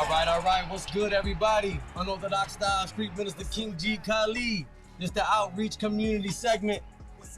All right. What's good, everybody? Unorthodox Style Street Minister King G. Khalid. This the Outreach Community segment,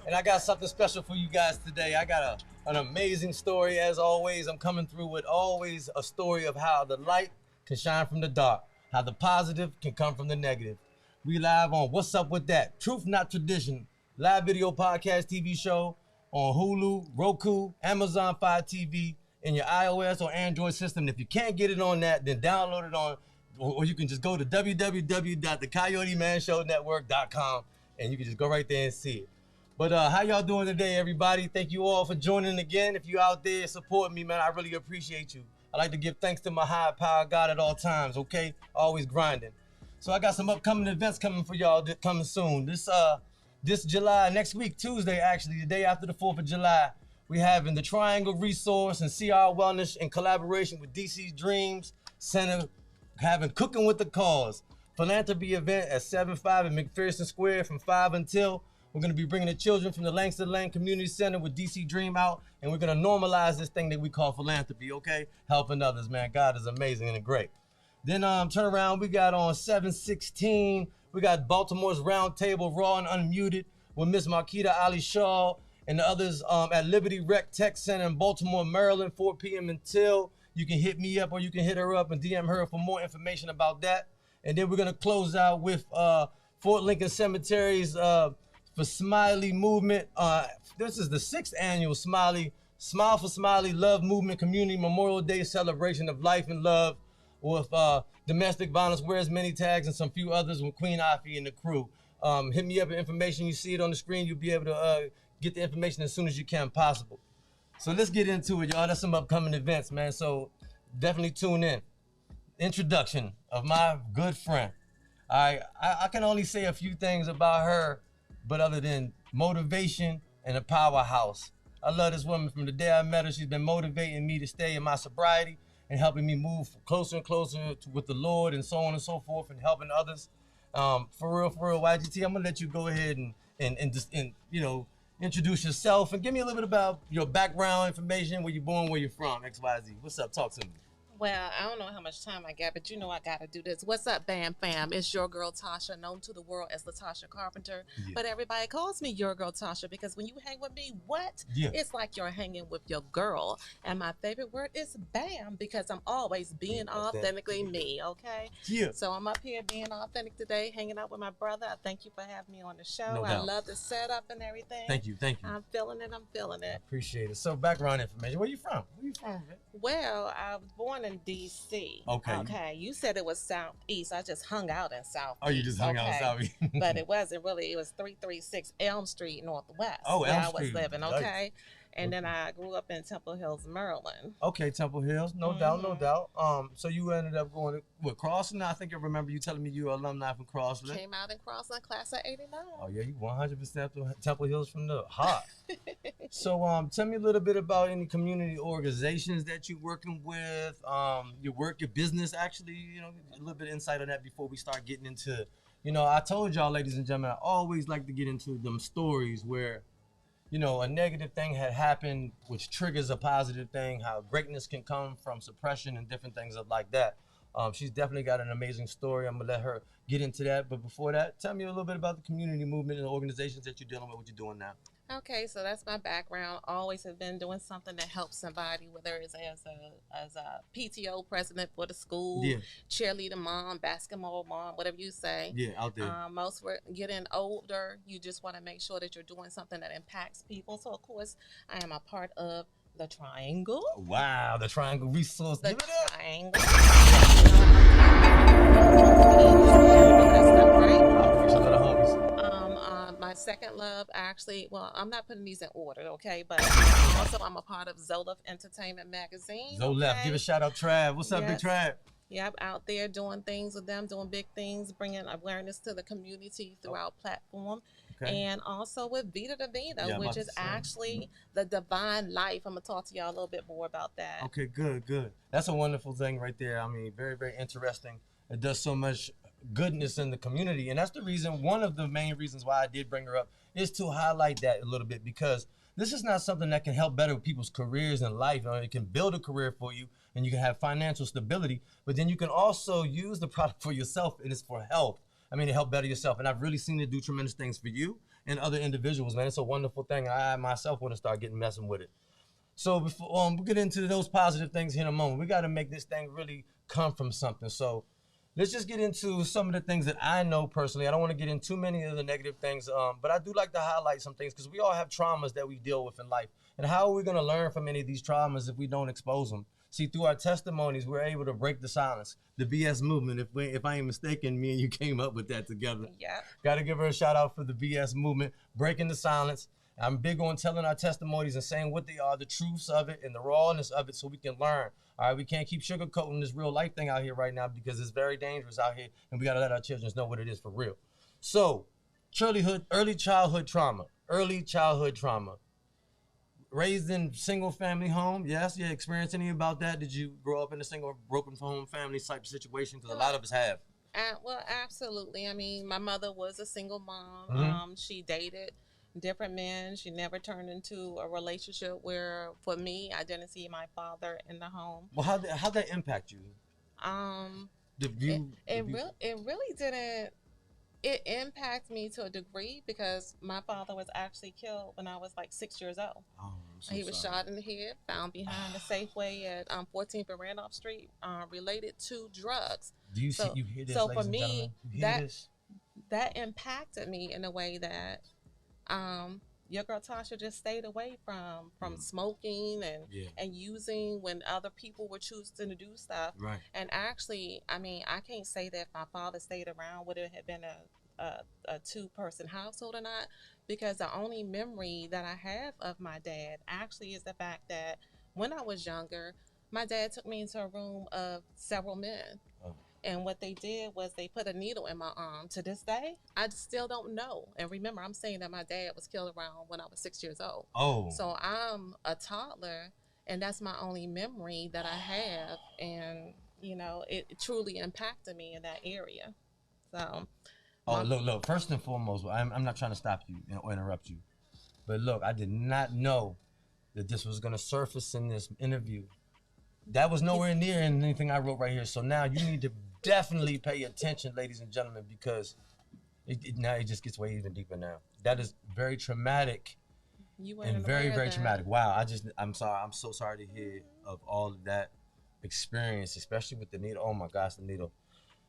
and I got something special for you guys today. I got an amazing story, as always. I'm coming through with always a story of how the light can shine from the dark, how the positive can come from the negative. We live on What's Up With That? Truth Not Tradition, live video podcast TV show on Hulu, Roku, Amazon Fire TV, in your iOS or Android system. If you can't get it on that, then download it on, or you can just go to www.thecoyotemanshownetwork.com and you can just go right there and see it. But how y'all doing today, everybody? Thank you all for joining again. If you out there supporting me, man, I really appreciate you. I like to give thanks to my higher power God at all times, okay? Always grinding. So I got some upcoming events coming for y'all coming soon. This July, next week, Tuesday, actually, the day after the 4th of July, we having the Triangle Resource and CR Wellness in collaboration with DC Dreams Center, having Cooking with the Cause, philanthropy event at 7-5 at McPherson Square from 5 until. We're going to be bringing the children from the Langston Lane Community Center with DC Dream out, and we're going to normalize this thing that we call philanthropy, okay? Helping others, man. God is amazing and great. Then turn around, we got on 7/16, we got Baltimore's Roundtable Raw and Unmuted with Miss Marquita Ali Shaw and the others at Liberty Rec Tech Center in Baltimore, Maryland, 4 p.m. until. You can hit me up or you can hit her up and DM her for more information about that. And then we're going to close out with Fort Lincoln Cemetery's for Smiley Movement. This is the 6th annual Smile for Smiley Love Movement Community Memorial Day celebration of life and love with Domestic Violence Wears Many Tags and some few others with Queen Ivy and the crew. Hit me up with information. You see it on the screen. You'll be able to get the information as soon as you can possible. So let's get into it, y'all. That's some upcoming events, man. So definitely tune in. Introduction of my good friend. I can only say a few things about her, but other than motivation and a powerhouse. I love this woman from the day I met her. She's been motivating me to stay in my sobriety and helping me move closer and closer with the Lord and so on and so forth and helping others. For real, YGT, I'm gonna let you go ahead and just introduce yourself and give me a little bit about your background information, where you're born, where you're from, XYZ. What's up? Talk to me. Well, I don't know how much time I got, but you know I got to do this. What's up, BAM fam? It's your girl, Tasha, known to the world as LaTasha Carpenter. Yeah. But everybody calls me your girl, Tasha, because when you hang with me, it's like you're hanging with your girl. And my favorite word is BAM, because I'm always being authentically me, okay? Yeah. So I'm up here being authentic today, hanging out with my brother. I thank you for having me on the show. No I doubt. love the setup and everything. Thank you. I'm feeling it. I appreciate it. So background information. Where you from? Man? Well, I was born in D.C. Okay. You said it was Southeast. I just hung out in Southeast. Oh, you just hung out in Southeast. But it wasn't really. It was 336 Elm Street Northwest. Oh, Elm Street. I was living, okay? And then I grew up in Temple Hills, Maryland. Okay, Temple Hills. No doubt. So you ended up going to Crossland. I think I remember you telling me you were alumni from Crossland. Came out in Crossland, class of 89. Oh, yeah, you 100% Temple Hills from the heart. So tell me a little bit about any community organizations that you're working with, your business, actually, a little bit of insight on that before we start getting into, I told y'all, ladies and gentlemen, I always like to get into them stories where, a negative thing had happened, which triggers a positive thing, how greatness can come from suppression and different things like that. She's definitely got an amazing story. I'm going to let her get into that. But before that, tell me a little bit about the community movement and the organizations that you're dealing with, what you're doing now. Okay, so that's my background. Always have been doing something to help somebody, whether it's as a PTO president for the school, cheerleader mom, basketball mom, whatever you say. Yeah, out there. Most were getting older. You just want to make sure that you're doing something that impacts people. So, of course, I am a part of the Triangle. Wow, the Triangle Resource. The Triangle. My second love, actually, well, I'm not putting these in order, okay? But also, I'm a part of Zolef Entertainment Magazine. Zolef, okay? Give a shout out, Trav. What's up, Big Trav? Yep, out there doing things with them, doing big things, bringing awareness to the community through our platform. Okay. And also with Vita Divina, which is actually the divine life. I'm going to talk to y'all a little bit more about that. Okay, good. That's a wonderful thing right there. I mean, very, very interesting. It does so much goodness in the community. And that's the reason, one of the main reasons why I did bring her up is to highlight that a little bit, because this is not something that can help better people's careers in life. It can build a career for you, and you can have financial stability, but then you can also use the product for yourself, and it's for health. I mean, to help better yourself. And I've really seen it do tremendous things for you and other individuals, man. It's a wonderful thing. I myself want to start getting messing with it. So before we'll get into those positive things here in a moment, we got to make this thing really come from something. So let's just get into some of the things that I know personally. I don't want to get into too many of the negative things, but I do like to highlight some things because we all have traumas that we deal with in life. And how are we going to learn from any of these traumas if we don't expose them? See, through our testimonies, we're able to break the silence. The BS movement, if I ain't mistaken, me and you came up with that together. Yeah. Got to give her a shout out for the BS movement, breaking the silence. I'm big on telling our testimonies and saying what they are, the truths of it and the rawness of it so we can learn. All right, we can't keep sugarcoating this real life thing out here right now because it's very dangerous out here, and we got to let our children know what it is for real. So, early childhood trauma. Raised in single family home, yes, you experienced any about that? Did you grow up in a single broken home family type situation? Because a lot of us have. Well, absolutely. I mean, my mother was a single mom. Mm-hmm. She dated different men. She never turned into a relationship where, for me, I didn't see my father in the home. Well, how'd that impact you? It really didn't. It impacted me to a degree because my father was actually killed when I was like 6 years old. Oh, he was shot in the head, found behind the Safeway at 14th and Randolph Street, related to drugs. Do you hear this? So for me, that impacted me in a way that your girl Tasha just stayed away from smoking and using when other people were choosing to do stuff. Right. And actually, I mean, I can't say that if my father stayed around, would it have been a two-person household or not, because the only memory that I have of my dad actually is the fact that when I was younger, my dad took me into a room of several men. Oh. And what they did was they put a needle in my arm. To this day, I still don't know. And remember, I'm saying that my dad was killed around when I was 6 years old. Oh. So I'm a toddler, and that's my only memory that I have. And, you know, it truly impacted me in that area. So. Look. First and foremost, I'm not trying to stop you or interrupt you. But look, I did not know that this was going to surface in this interview. That was nowhere near anything I wrote right here. So now you need to definitely pay attention, ladies and gentlemen, because now it just gets way even deeper now. That is very traumatic and very, very traumatic. Wow, I'm sorry. I'm so sorry to hear of all of that experience, especially with the needle. Oh my gosh, the needle.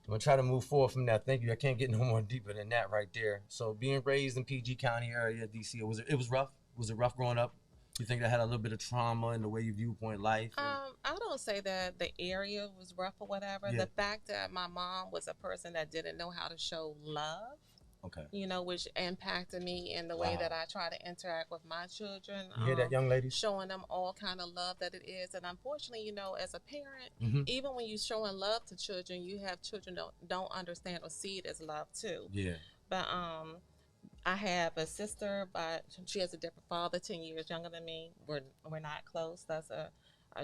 I'm gonna try to move forward from that. Thank you. I can't get no more deeper than that right there. So being raised in PG County area, DC, it was rough. Was it rough growing up? You think that had a little bit of trauma in the way you viewpoint life? I don't say that the area was rough or whatever. Yeah. The fact that my mom was a person that didn't know how to show love, okay, you know, which impacted me in the way that I try to interact with my children. You hear that, young lady? Showing them all kind of love that it is. And unfortunately, you know, as a parent, even when you're showing love to children, you have children don't understand or see it as love too. Yeah. But I have a sister, but she has a different father, 10 years younger than me. We're not close. That's a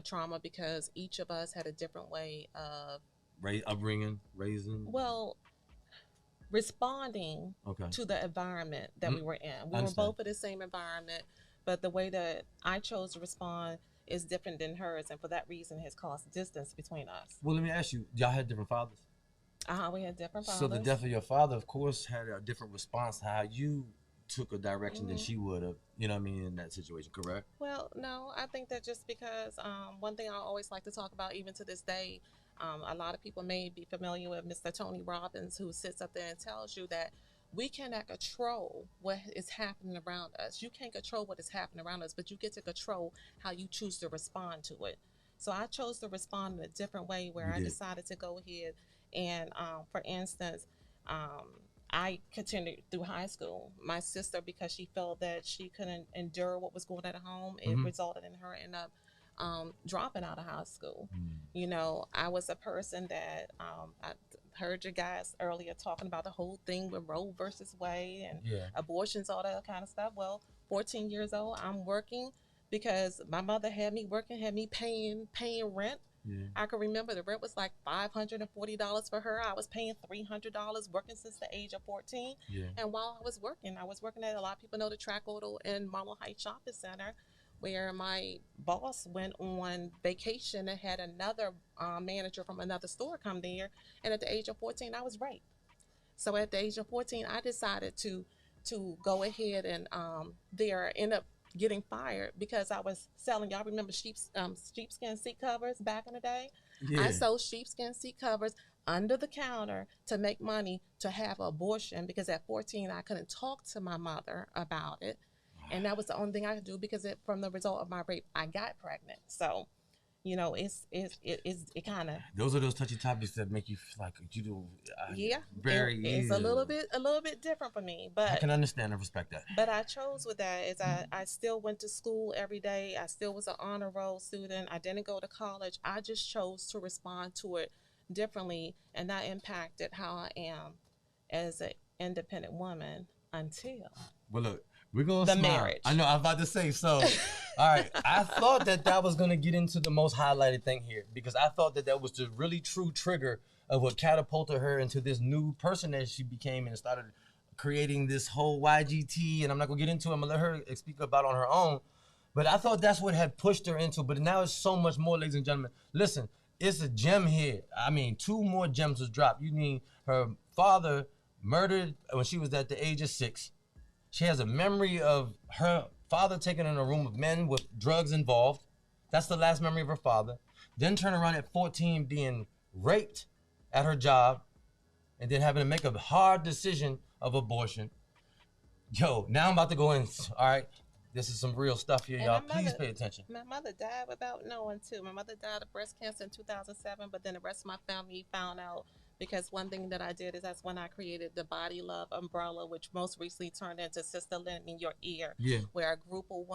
trauma because each of us had a different way of upbringing, raising. Well, responding to the environment that we were in. We were both in the same environment, but the way that I chose to respond is different than hers, and for that reason has caused distance between us. Well, let me ask you, y'all had different fathers? We had different fathers. So the death of your father, of course, had a different response to how you took a direction than she would have, you know what I mean, in that situation, correct? Well, no, I think that just because one thing I always like to talk about, even to this day, a lot of people may be familiar with Mr. Tony Robbins, who sits up there and tells you that we cannot control what is happening around us. You can't control what is happening around us, but you get to control how you choose to respond to it. So I chose to respond in a different way where I decided to go ahead and, for instance, I continued through high school. My sister, because she felt that she couldn't endure what was going on at home, it resulted in her end up dropping out of high school. You know, I was a person that I heard you guys earlier talking about the whole thing with Roe versus Wade and abortions, all that kind of stuff. Well, 14 years old, I'm working because my mother had me working, had me paying rent. Yeah. I can remember the rent was like $540 for her. I was paying $300 working since the age of 14. Yeah. And while I was working at, a lot of people know the Track Auto in Marlow Heights Shopping Center. where my boss went on vacation and had another manager from another store come there. And at the age of 14, I was raped. So at the age of 14, I decided to go ahead and there end up getting fired because I was selling. Y'all remember sheepskin seat covers back in the day? Yeah. I sold sheepskin seat covers under the counter to make money to have an abortion because at 14 I couldn't talk to my mother about it, and that was the only thing I could do because from the result of my rape I got pregnant. So you know, it kind of, those are those touchy topics that make you feel like you do. Yeah, it's a little bit different for me, but I can understand and respect that. But I chose with that is I still went to school every day. I still was an honor roll student. I didn't go to college. I just chose to respond to it differently, and that impacted how I am as an independent woman until. Well, look. We're going to smile. Marriage. I know, I was about to say, so, all right. I thought that was going to get into the most highlighted thing here because I thought that was the really true trigger of what catapulted her into this new person that she became and started creating this whole YGT. And I'm not going to get into it. I'm going to let her speak about it on her own. But I thought that's what had pushed her into. But now it's so much more, ladies and gentlemen. Listen, it's a gem here. I mean, 2 more gems was dropped. You mean her father murdered when she was at the age of 6. She has a memory of her father taken in a room of men with drugs involved. That's the last memory of her father. Then turn around at 14 being raped at her job and then having to make a hard decision of abortion. Yo, now I'm about to go in. All right, this is some real stuff here, y'all. Please pay attention. My mother died without knowing, too. My mother died of breast cancer in 2007, but then the rest of my family found out because one thing that I did is that's when I created the Body Love umbrella, which most recently turned into Sister Lend Me Your Ear, where a group of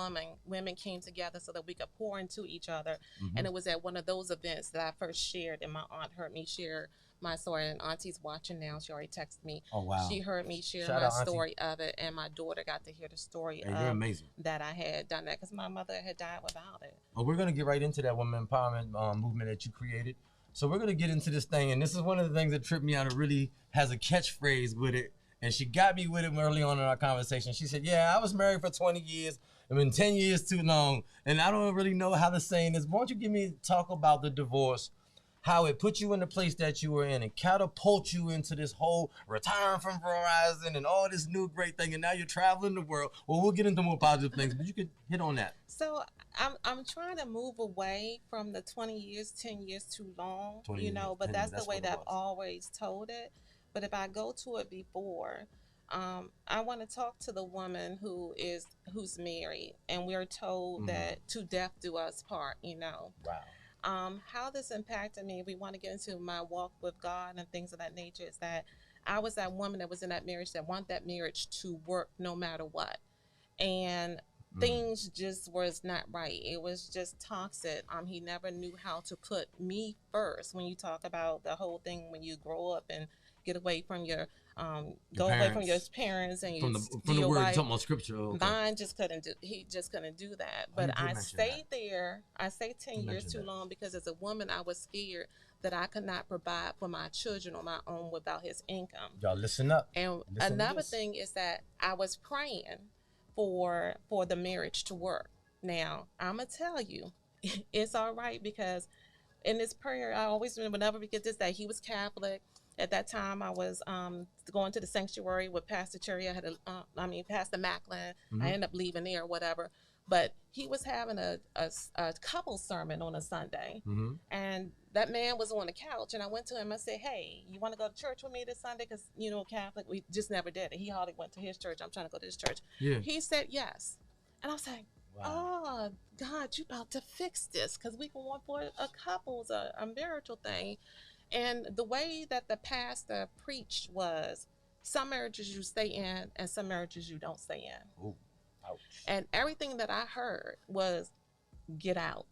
women came together so that we could pour into each other. Mm-hmm. And it was at one of those events that I first shared, and my aunt heard me share my story, and Auntie's watching now. She already texted me. Oh, wow. She heard me share my story of it, and my daughter got to hear the story you're amazing. That I had done that because my mother had died without it. Well, we're going to get right into that women empowerment movement that you created. So we're going to get into this thing, and this is one of the things that tripped me out. It really has a catchphrase with it, and she got me with it early on in our conversation. She said, yeah, I was married for 20 years. I've been 10 years too long, and I don't really know how the saying is. Won't you talk about the divorce, how it put you in the place that you were in and catapult you into this whole retiring from Verizon and all this new great thing, and now you're traveling the world. Well, we'll get into more positive things, but you could hit on that. So I'm trying to move away from the 20 years, 10 years too long, you know, but that's the way that I've always told it. But if I go to it before, I want to talk to the woman who's married, and we're told that to death do us part, you know. Wow. How this impacted me, if we want to get into my walk with God and things of that nature, is that I was that woman that was in that marriage that wanted that marriage to work no matter what. And things just was not right. It was just toxic. He never knew how to put me first. When you talk about the whole thing, when you grow up and get away from your away from your parents and from the word talking about scripture. Okay. Mine just couldn't do. He just couldn't do that. But I stayed there. I say 10 years too long because as a woman, I was scared that I could not provide for my children on my own without his income. Y'all listen up. And another thing is that I was praying for the marriage to work. Now, I'm going to tell you, it's all right because in this prayer, I always remember, whenever we get this, that he was Catholic. At that time, I was going to the sanctuary with Pastor Cherry. I had Pastor Macklin. I ended up leaving there or whatever. But he was having a couple sermon on a Sunday. And that man was on the couch. And I went to him and said, hey, you want to go to church with me this Sunday? Because, you know, Catholic, we just never did it. He hardly went to his church. I'm trying to go to his church. Yeah. He said yes. And I was like, wow. Oh, God, you about to fix this. Because we going for a couple's, a marital thing. And the way that the pastor preached was some marriages you stay in and some marriages you don't stay in. Ooh, ouch. And everything that I heard was get out.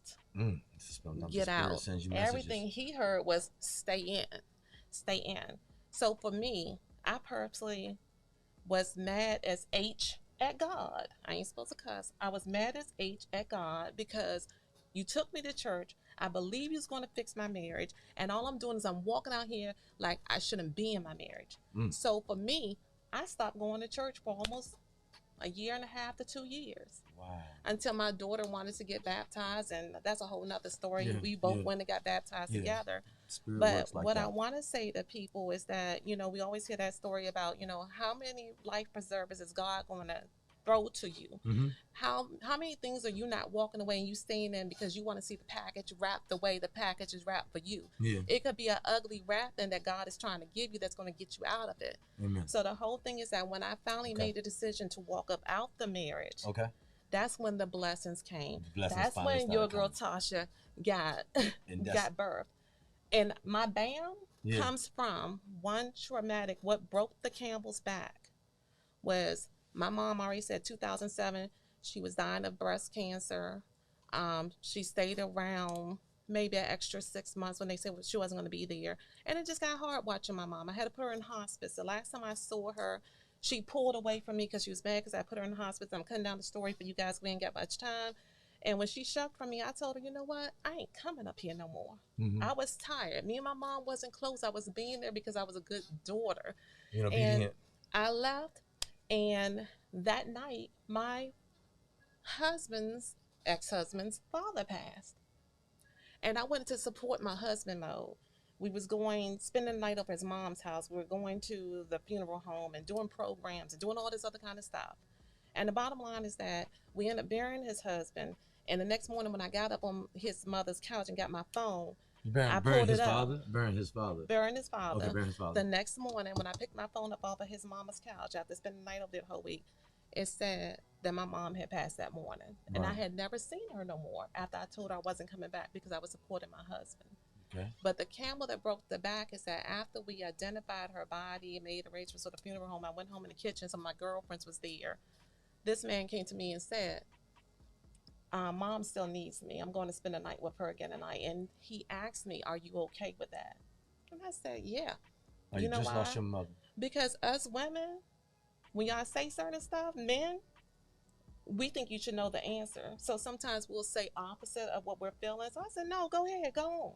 Get out. Everything he heard was stay in. Stay in. So for me, I purposely was mad as H at God. I ain't supposed to cuss. I was mad as H at God because you took me to church. I believe he was going to fix my marriage. And all I'm doing is I'm walking out here like I shouldn't be in my marriage. So for me, I stopped going to church for almost a year and a half to 2 years. Wow. until my daughter wanted to get baptized, and that's a whole nother story. We both went and got baptized together. Spirit but works like what that. I want to say to people is that, you know, we always hear that story about, you know, how many life preservers is God going to throw to you? How many things are you not walking away and you staying in because you want to see the package wrapped the way the package is wrapped for you? It could be an ugly wrap thing that God is trying to give you that's going to get you out of it. So the whole thing is that when I finally made the decision to walk up out the marriage, that's when the blessings came. That's when your girl Tasha got birth. And my BAM comes from one traumatic. What broke the Campbell's back was my mom already said 2007, she was dying of breast cancer. She stayed around maybe an extra 6 months when they said she wasn't going to be there. And it just got hard watching my mom. I had to put her in hospice. The last time I saw her, she pulled away from me because she was mad because I put her in hospice. I'm cutting down the story for you guys. We ain't got much time. And when she shucked from me, I told her, you know what? I ain't coming up here no more. I was tired. Me and my mom wasn't close. I was being there because I was a good daughter. You know, and I left. And that night, my ex-husband's father passed. And I went to support my husband mode. We was spending the night over at his mom's house. We were going to the funeral home and doing programs and doing all this other kind of stuff. And the bottom line is that we ended up burying his husband. And the next morning when I got up on his mother's couch and got my phone, I pulled it up. Burying his father. Okay, burying his father. The next morning when I picked my phone up off of his mama's couch after spending the night over there the whole week, it said that my mom had passed that morning. And I had never seen her no more after I told her I wasn't coming back because I was supporting my husband. But the camel that broke the back is that after we identified her body and made arrangements for the funeral home, I went home in the kitchen. Some of my girlfriends was there. This man came to me and said, Mom still needs me. I'm going to spend the night with her again tonight. And he asked me, are you okay with that? And I said, yeah. You know just why? Lost your mother. Because us women, when y'all say certain stuff, men, we think you should know the answer. So sometimes we'll say opposite of what we're feeling. So I said, no, go ahead, go on.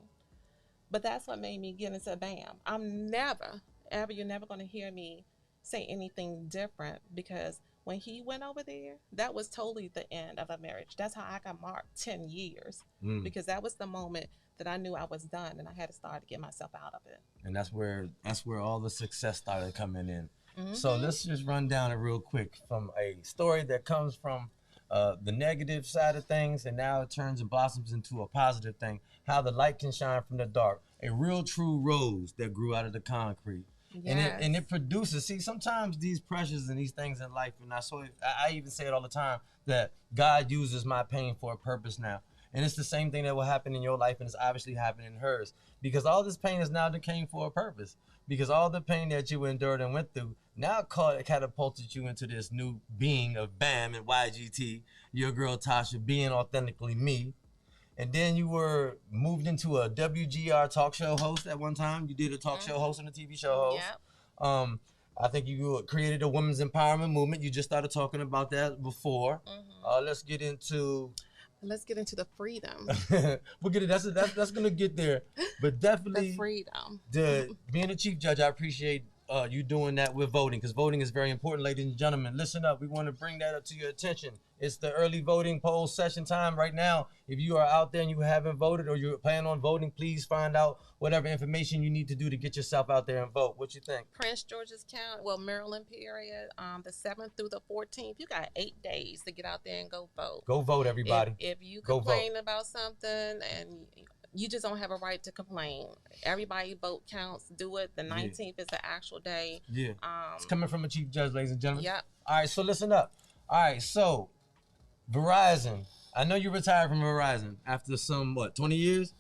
But that's what made me get into BAM. I'm never, ever, you're never going to hear me say anything different, because when he went over there, that was totally the end of a marriage. That's how I got marked 10 years, because that was the moment that I knew I was done and I had to start to get myself out of it. And that's where all the success started coming in. So let's just run down it real quick from a story that comes from the negative side of things, and now it turns and blossoms into a positive thing. How the light can shine from the dark. A real true rose that grew out of the concrete. Yes. And it produces, see, sometimes these pressures and these things in life, and I even say it all the time, that God uses my pain for a purpose now. And it's the same thing that will happen in your life, and it's obviously happening in hers. Because all this pain is now came for a purpose. Because all the pain that you endured and went through now catapulted you into this new being of BAM and YGT, your girl Tasha, being authentically me. And then you were moved into a WGR talk show host at one time. You did a talk show host and a TV show host. Yep. I think you created a women's empowerment movement. You just started talking about that before. Let's get into the freedom. We'll get it. That's gonna get there. But definitely the freedom. Being a chief judge, I appreciate you doing that with voting, because voting is very important, ladies and gentlemen. Listen up. We want to bring that up to your attention. It's the early voting poll session time right now. If you are out there and you haven't voted or you're planning on voting, please find out whatever information you need to do to get yourself out there and vote. What you think? Prince George's County, Maryland period, the 7th through the 14th. You got 8 days to get out there and go vote. Go vote, everybody. If you complain about something and you just don't have a right to complain. Everybody vote counts. Do it. The 19th is the actual day. It's coming from a chief judge, ladies and gentlemen. Yep. All right, so listen up. All right, so Verizon. I know you retired from Verizon after 20 years?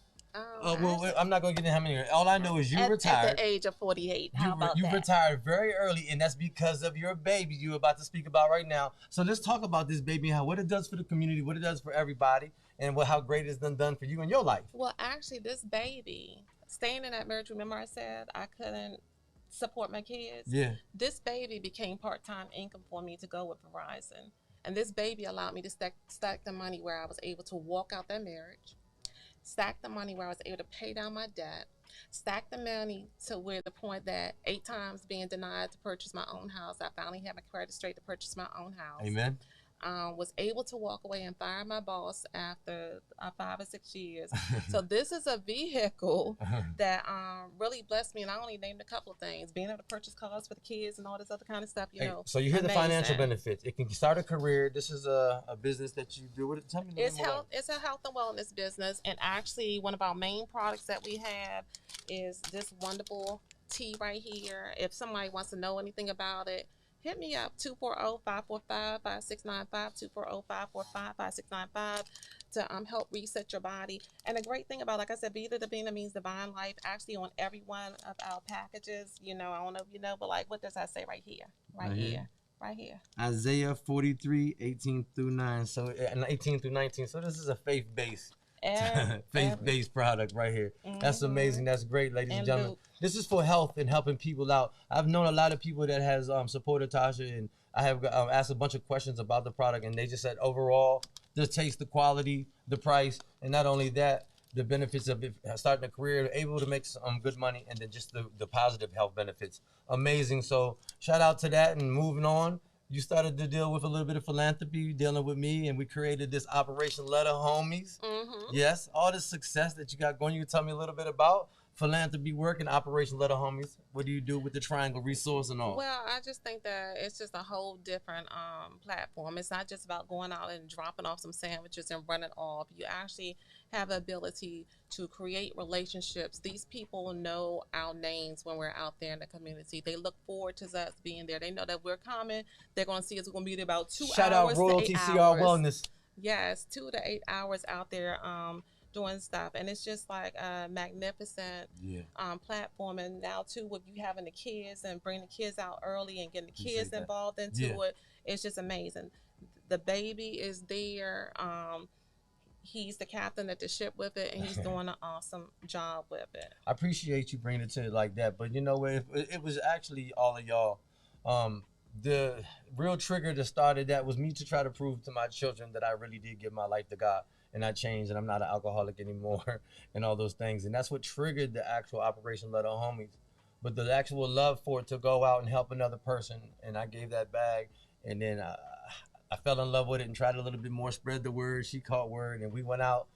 Well, I'm not going to get into how many. All I know is you retired. At the age of 48. How about that? You retired very early, and that's because of your baby you're about to speak about right now. So let's talk about this baby and what it does for the community, what it does for everybody, and how great it's done for you in your life. Well, actually, this baby, staying in that marriage, remember I said I couldn't support my kids? Yeah. This baby became part-time income for me to go with Verizon. And this baby allowed me to stack the money where I was able to walk out that marriage, stack the money where I was able to pay down my debt, stack the money to where the point that 8 times being denied to purchase my own house, I finally had my credit straight to purchase my own house. Amen. was able to walk away and fire my boss after 5 or 6 years. So this is a vehicle that really blessed me. And I only named a couple of things: being able to purchase cars for the kids and all this other kind of stuff. You know. So you hear the financial benefits. It can start a career. This is a business that you do. With it. Tell me a little more. It's a health and wellness business, and actually one of our main products that we have is this wonderful tea right here. If somebody wants to know anything about it, hit me up, 240-545-5695, 240-545-5695 to help reset your body. And the great thing about, like I said, Vida Divina means divine life. Actually, on every one of our packages, you know, I don't know if you know, but like, what does that say right here? Right here. Isaiah 43:18-9. So 18-19. So this is a faith-based product right here. That's amazing. That's great, ladies and gentlemen. This is for health and helping people out. I've known a lot of people that has supported Tasha, and I have asked a bunch of questions about the product, and they just said overall, the taste, the quality, the price, and not only that, the benefits of it, starting a career, able to make some good money, and then just the positive health benefits. Amazing. So shout out to that. And moving on, you started to deal with a little bit of philanthropy, dealing with me, and we created this Operation Letter Homies. Yes, all the success that you got going. You can tell me a little bit about philanthropy work and Operation Letter Homies. What do you do with the Triangle Resource and all? Well, I just think that it's just a whole different platform. It's not just about going out and dropping off some sandwiches and running off. You actually have the ability to create relationships. These people know our names when we're out there in the community. They look forward to us being there. They know that we're coming. They're going to see us. We're going to be there about 2 Shout hours out Royalty to 8 CR hours. Wellness. Yes, 2 to 8 hours out there doing stuff, and it's just like a magnificent platform. And now too, with you having the kids and bringing the kids out early and getting the kids involved into it, it's just amazing. The baby is there. He's the captain at the ship with it, and he's doing an awesome job with it. I appreciate you bringing it to it like that, but you know, it was actually all of y'all. The real trigger that started that was me to try to prove to my children that I really did give my life to God, and I changed, and I'm not an alcoholic anymore, and all those things. And that's what triggered the actual Operation Letter Homies. But the actual love for it to go out and help another person, and I gave that bag, and then I fell in love with it and tried a little bit more, spread the word. She caught word, and we went out,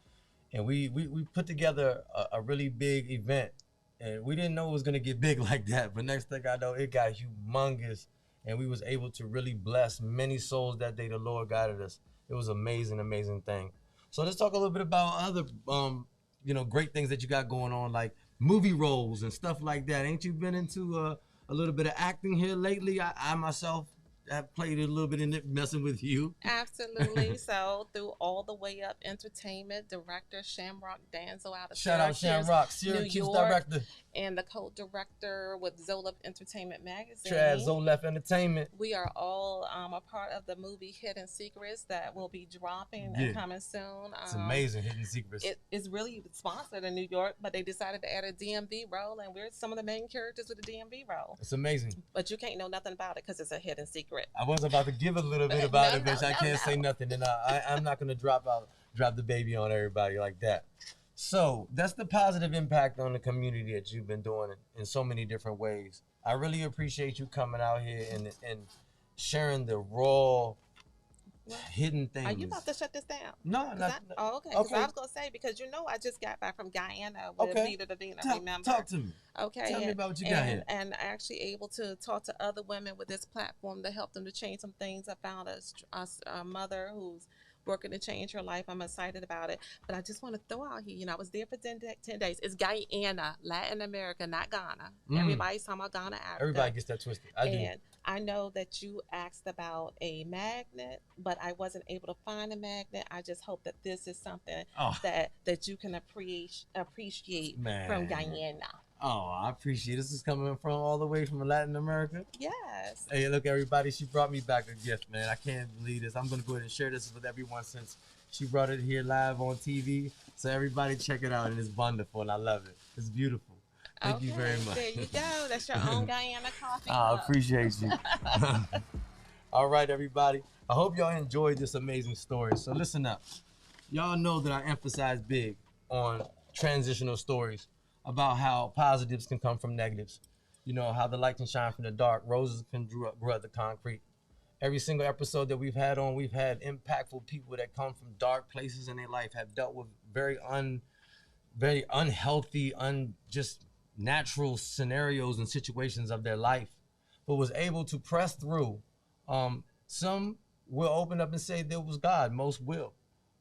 and we put together a really big event, and we didn't know it was gonna get big like that. But next thing I know, it got humongous, and we was able to really bless many souls that day. The Lord guided us. It was amazing, amazing thing. So let's talk a little bit about other, great things that you got going on, like movie roles and stuff like that. Ain't you been into a little bit of acting here lately? I myself have played a little bit in it, messing with you. Absolutely. So through All the Way Up Entertainment, director Shamrock Danzo out of Shout out Shamrock, Syracuse New York, director. And the co-director with Zolef Entertainment Magazine. Chad Zolef Entertainment. We are all a part of the movie Hidden Secrets that will be dropping and coming soon. It's amazing, Hidden Secrets. It is really sponsored in New York, but they decided to add a DMV role, and we're some of the main characters with the DMV role. It's amazing. But you can't know nothing about it because it's a hidden secret. I was about to give a little bit about it, but I can't say nothing, and I'm not going to drop the baby on everybody like that. So that's the positive impact on the community that you've been doing in so many different ways. I really appreciate you coming out here and sharing the raw, hidden things. Are you about to shut this down? No, not. Okay. I was going to say, because I just got back from Guyana with Vida Divina, remember? Talk to me. Okay. Tell me about what you got here. And actually able to talk to other women with this platform to help them to change some things. I found a mother who's working to change her life. I'm excited about it. But I just want to throw out here, I was there for 10 days. It's Guyana, Latin America, not Ghana. Everybody's talking about Ghana, Africa. Everybody gets that twisted. I do. I know that you asked about a magnet, but I wasn't able to find a magnet. I just hope that this is something that you can appreciate from Guyana. Oh, I appreciate it. This is coming from all the way from Latin America. Yes. Hey, look, everybody, she brought me back a gift, man. I can't believe this. I'm going to go ahead and share this with everyone since she brought it here live on TV. So everybody check it out, and it's wonderful, and I love it. It's beautiful. Thank you very much. There you go. That's your own Guyana coffee. I appreciate you. All right, everybody. I hope y'all enjoyed this amazing story. So listen up. Y'all know that I emphasize big on transitional stories about how positives can come from negatives. How the light can shine from the dark. Roses can grow out the concrete. Every single episode that we've had on, we've had impactful people that come from dark places in their life, have dealt with very unhealthy, just natural scenarios and situations of their life, but was able to press through. Some will open up and say there was God. Most will.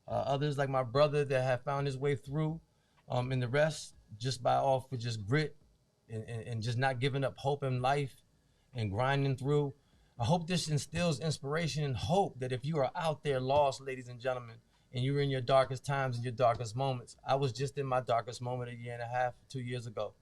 Others, like my brother, that have found his way through, and the rest just by off with just grit and just not giving up hope in life and grinding through. I hope this instills inspiration and hope that if you are out there lost, ladies and gentlemen, and you're in your darkest times and your darkest moments. I was just in my darkest moment 1.5 years, 2 years ago.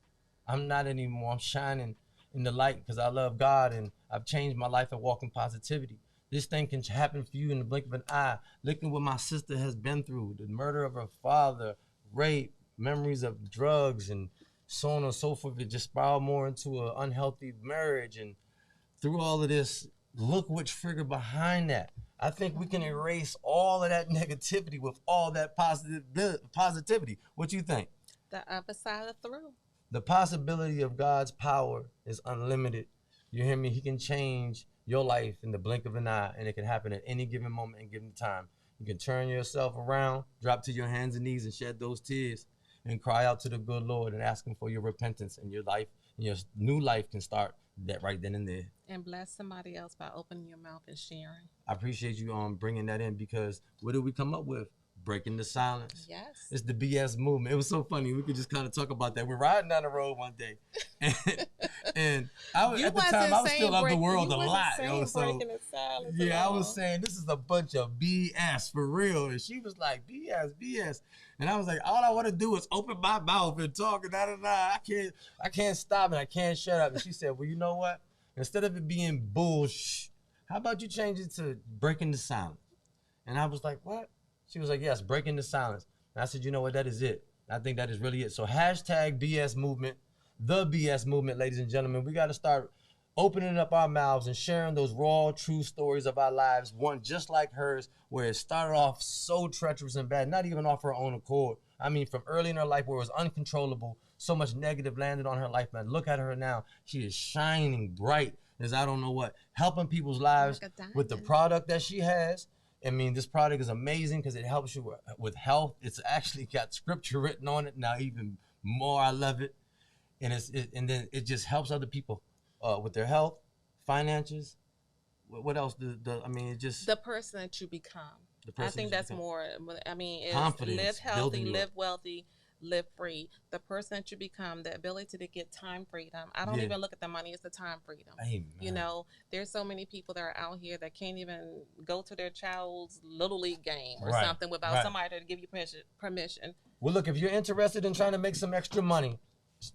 I'm not anymore. I'm shining in the light because I love God, and I've changed my life and walk in positivity. This thing can happen for you in the blink of an eye. Look at what my sister has been through, the murder of her father, rape, memories of drugs, and so on and so forth. It just spiraled more into an unhealthy marriage. And through all of this, look what triggered behind that. I think we can erase all of that negativity with all that positivity. What you think? The other side of through. The possibility of God's power is unlimited. You hear me? He can change your life in the blink of an eye, and it can happen at any given moment and given time. You can turn yourself around, drop to your hands and knees and shed those tears and cry out to the good Lord and ask him for your repentance, and your life, and your new life can start that right then and there. And bless somebody else by opening your mouth and sharing. I appreciate you bringing that in, because what did we come up with? Breaking the silence. Yes. It's the BS movement. It was so funny. We could just kind of talk about that. We're riding down the road one day, and I was, at the time I was still of the world a lot. Yeah, I was saying this is a bunch of BS for real, and she was like BS, and I was like, all I want to do is open my mouth and talk, and I can't stop and I can't shut up. And she said, well, you know what? Instead of it being bullshit, how about you change it to breaking the silence? And I was like, what? She was like, yes, breaking the silence. And I said, you know what, that is it. I think that is really it. So hashtag BS movement, the BS movement, ladies and gentlemen. We got to start opening up our mouths and sharing those raw, true stories of our lives, one just like hers, where it started off so treacherous and bad, not even off her own accord. I mean, from early in her life where it was uncontrollable, so much negative landed on her life, man. Look at her now. She is shining bright as I don't know what, helping people's lives like with the product that she has. I mean, this product is amazing because it helps you with health. It's actually got scripture written on it. Now, even more, I love it. And and then it just helps other people with their health, finances. What else? It just the person that you become. I think that's more. I mean, it's confidence, live healthy, live wealthy, live free. The person that you become, the ability to get time freedom. I don't even look at the money; it's the time freedom. Amen. You know, there's so many people that are out here that can't even go to their child's little league game or something without somebody to give you permission. Well, look, if you're interested in trying to make some extra money,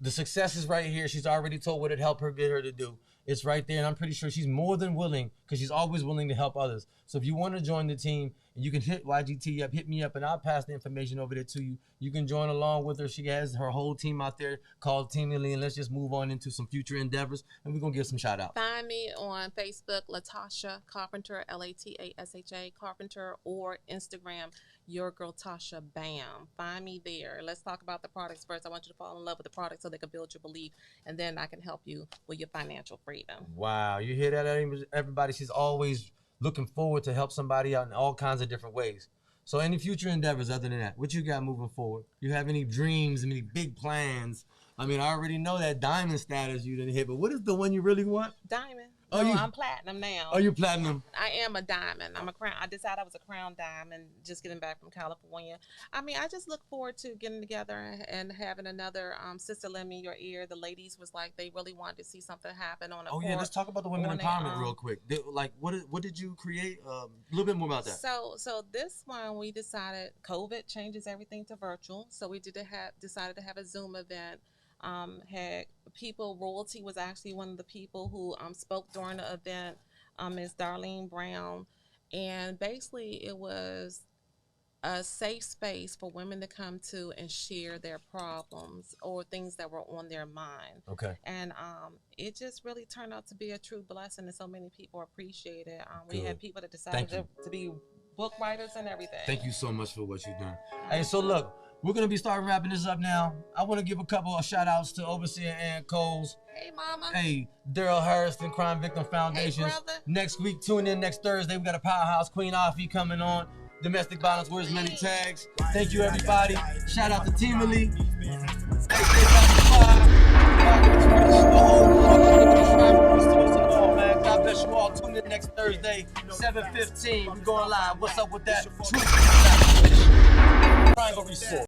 the success is right here. She's already told what it helped her get her to do. It's right there, and I'm pretty sure she's more than willing, because she's always willing to help others. So if you want to join the team, you can hit YGT up, hit me up, and I'll pass the information over there to you. You can join along with her. She has her whole team out there called Team Lily, and let's just move on into some future endeavors, and we're going to give some shout out. Find me on Facebook, Latasha Carpenter, Latasha Carpenter, or Instagram, Your Girl Tasha BAM. Find me there. Let's talk about the products first. I want you to fall in love with the product so they can build your belief, and then I can help you with your financial freedom. Wow, you hear that, everybody? She's always looking forward to help somebody out in all kinds of different ways. So any future endeavors other than that, what you got moving forward? You have any dreams, any big plans? I mean, I already know that diamond status you didn't hit, but what is the one you really want? Diamond. Oh, no, I'm platinum now. Oh, you're platinum? I am a diamond. I'm a crown. I decided I was a crown diamond just getting back from California. I mean, I just look forward to getting together and having another Sister Lend Me Your Ear. The ladies was like, they really wanted to see something happen on a court. Yeah, let's talk about the women empowerment real quick. What did you create? A little bit more about that. So this one, we decided COVID changes everything to virtual. So we decided to have a Zoom event. Had people, royalty was actually one of the people who spoke during the event, Ms. Darlene Brown, and basically it was a safe space for women to come to and share their problems or things that were on their mind. Okay. And it just really turned out to be a true blessing, and so many people appreciate it. We had people that decided to be book writers and everything. Thank you so much for what you've done. Hey, so look, We're going to be starting wrapping this up now. I want to give a couple of shout outs to Overseer Ann Coles. Hey, Mama. Hey, Daryl Harrison, Crime Victim Foundation. Hey, brother. Next week, tune in next Thursday. We got a powerhouse, Queen Afi, coming on. Domestic violence, where's many tags. Thank you, everybody. Shout out to Tima Lee. God bless you all. Tune in next Thursday, 7:15. We're going live. What's up with that? Triangle Reset.